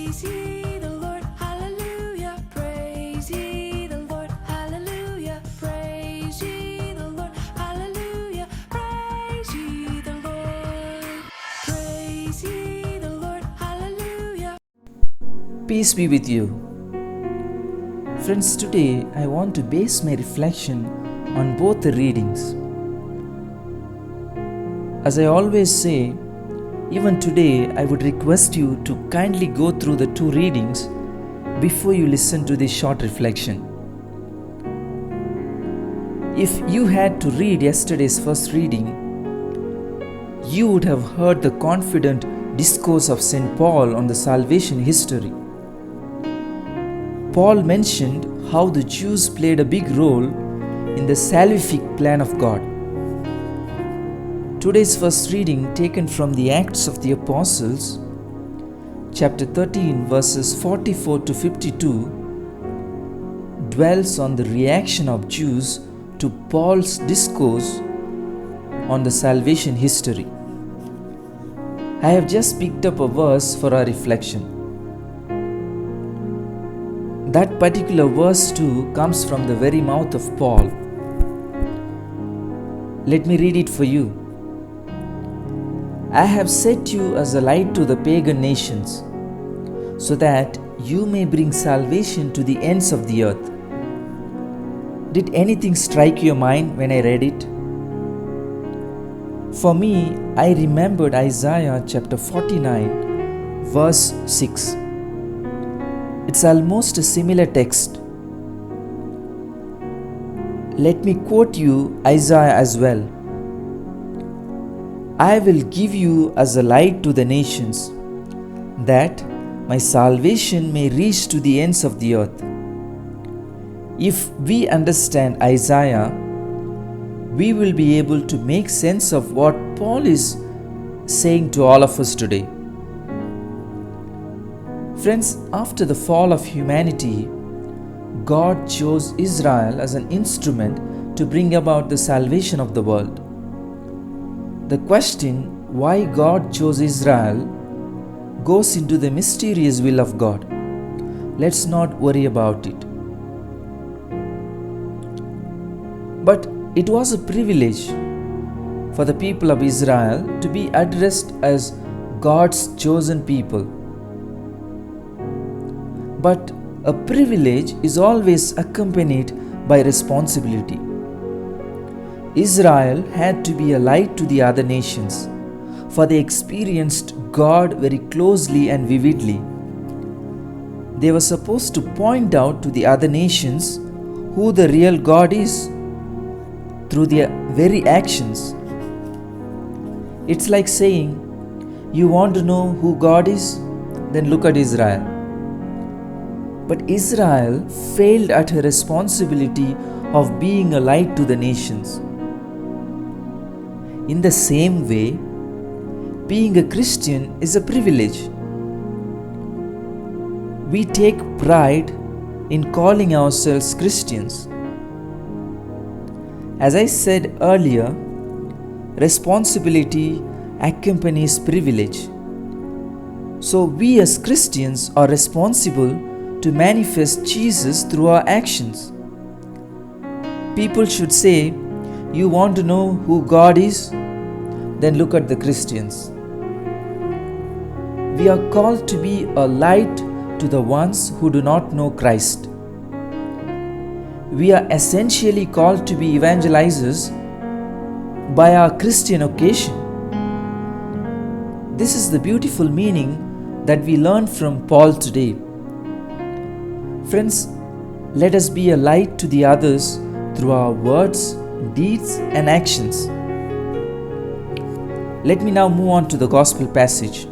Praise ye the Lord, hallelujah. Praise ye the Lord, hallelujah. Praise ye the Lord, hallelujah. Praise ye the Lord. Praise ye the Lord, hallelujah. Peace be with you. Friends, today I want to base my reflection on both the readings. As I always say, even today I would request you to kindly go through the two readings before you listen to this short reflection. If you had to read yesterday's first reading, you would have heard the confident discourse of St. Paul on the salvation history. Paul mentioned how the Jews played a big role in the salvific plan of God. Today's first reading, taken from the Acts of the Apostles, chapter 13, verses 44 to 52, dwells on the reaction of Jews to Paul's discourse on the salvation history. I have just picked up a verse for our reflection. That particular verse too comes from the very mouth of Paul. Let me read it for you. I have set you as a light to the pagan nations, so that you may bring salvation to the ends of the earth. Did anything strike your mind when I read it? For me, I remembered Isaiah chapter 49, verse 6. It's almost a similar text. Let me quote you Isaiah as well. I will give you as a light to the nations, that my salvation may reach to the ends of the earth. If we understand Isaiah, we will be able to make sense of what Paul is saying to all of us today. Friends, after the fall of humanity, God chose Israel as an instrument to bring about the salvation of the world. The question why God chose Israel goes into the mysterious will of God. Let's not worry about it. But it was a privilege for the people of Israel to be addressed as God's chosen people. But a privilege is always accompanied by responsibility. Israel had to be a light to the other nations, for they experienced God very closely and vividly. They were supposed to point out to the other nations who the real God is through their very actions. It's like saying, you want to know who God is? Then look at Israel. But Israel failed at her responsibility of being a light to the nations. In the same way, being a Christian is a privilege. We take pride in calling ourselves Christians. As I said earlier, responsibility accompanies privilege. So we as Christians are responsible to manifest Jesus through our actions. People should say, you want to know who God is? Then look at the Christians. We are called to be a light to the ones who do not know Christ. We are essentially called to be evangelizers by our Christian occasion. This is the beautiful meaning that we learn from Paul today. Friends, let us be a light to the others through our words, deeds, and actions. Let me now move on to the Gospel passage.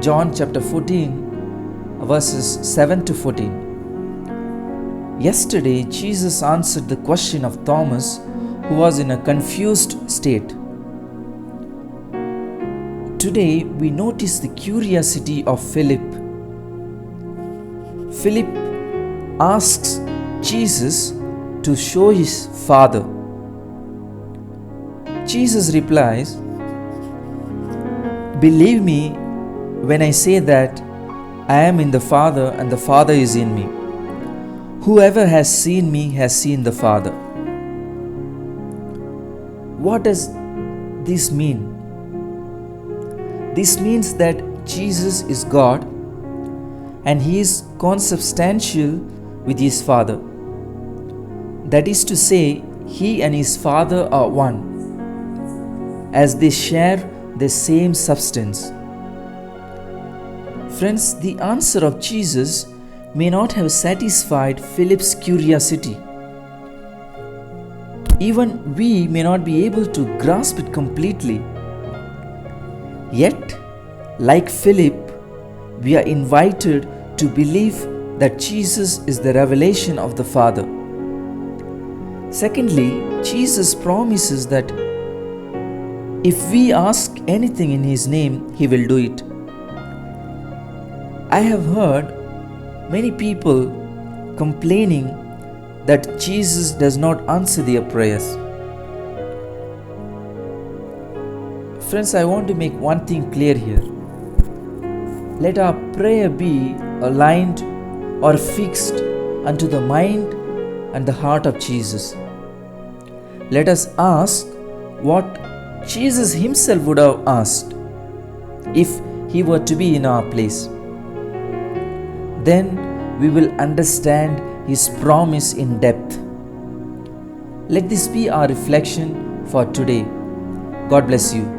John chapter 14, verses 7 to 14. Yesterday, Jesus answered the question of Thomas, who was in a confused state. Today, we notice the curiosity of Philip. Philip asks Jesus to show his Father. Jesus replies, "Believe me when I say that I am in the Father and the Father is in me. Whoever has seen me has seen the Father. What does this mean? This means that Jesus is God and He is consubstantial with His Father. That is to say, He and His Father are one, as they share the same substance. Friends, the answer of Jesus may not have satisfied Philip's curiosity. Even we may not be able to grasp it completely. Yet, like Philip, we are invited to believe that Jesus is the revelation of the Father. Secondly, Jesus promises that if we ask anything in His name, He will do it. I have heard many people complaining that Jesus does not answer their prayers. Friends, I want to make one thing clear here. Let our prayer be aligned or fixed unto the mind and the heart of Jesus. Let us ask what Jesus Himself would have asked if He were to be in our place. Then we will understand His promise in depth. Let this be our reflection for today. God bless you.